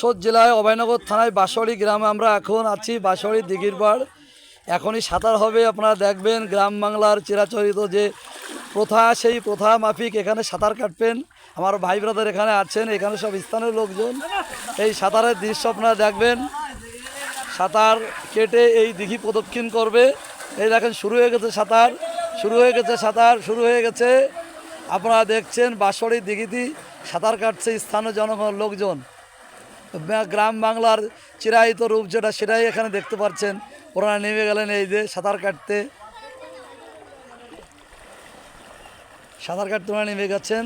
যশোর জেলায় অভয়নগর থানায় বাঁশবাড়ি গ্রামে আমরা এখন আছি। বাঁশবাড়ি দিঘির পাড়, এখনই সাঁতার হবে। আপনারা দেখবেন গ্রাম বাংলার চিরাচরিত যে প্রথা, সেই প্রথা মাফিক এখানে সাঁতার কাটবেন। আমার ভাই ব্রাদার এখানে আছেন, এখানে সব স্থানীয় লোকজন। এই সাঁতারের দৃশ্য আপনারা দেখবেন। সাঁতার কেটে এই দিঘি প্রদক্ষিণ করবে। এই দেখেন শুরু হয়ে গেছে সাঁতার, শুরু হয়ে গেছে সাঁতার, শুরু হয়ে গেছে। আপনারা দেখছেন বাঁশবাড়ি দিঘিতে সাঁতার কাটছে স্থানীয় জনগণ লোকজন। গ্রাম বাংলার চিরায়িত রূপ যেটা, সেটাই এখানে দেখতে পাচ্ছেন। ওনারা নেমে গেলেন এই যে সাঁতার কাটতে, সাঁতার কাটতে ওনারা নেমে গেছেন।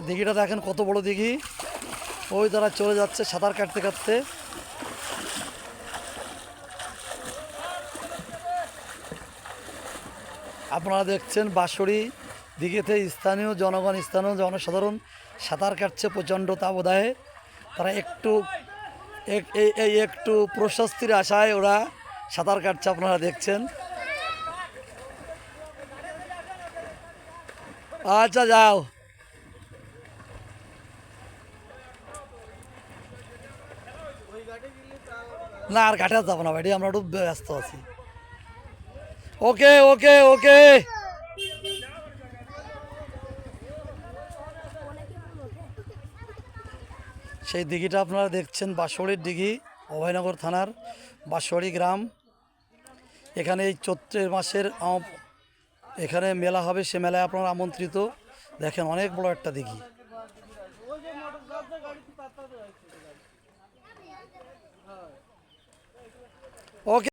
দিঘিটা দেখেন কত বড় দিঘি। ওই তারা চলে যাচ্ছে সাঁতার কাটতে কাটতে। আপনারা দেখছেন বাঁশবাড়ি দিঘিতে স্থানীয় জনগণ, স্থানীয় জনসাধারণ সাঁতার কাটছে প্রচণ্ড তাপদাহে। তারা একটু প্রশস্তির আশায় ওরা সাঁতার কাটছে, আপনারা দেখছেন। আচ্ছা যাও, না আর ঘাটে যাবো না ভাই, আমরা একটু ব্যস্ত আছি। ওকে ওকে ওকে। সেই দিঘিটা আপনারা দেখছেন বাঁশবাড়ির দিঘি, অভয়নগর থানার বাঁশবাড়ি গ্রাম। এখানে এই চৈত্রের মাসের এখানে মেলা হবে, সে মেলায় আপনারা আমন্ত্রিত। দেখেন অনেক বড় একটা দিঘি। ওকে।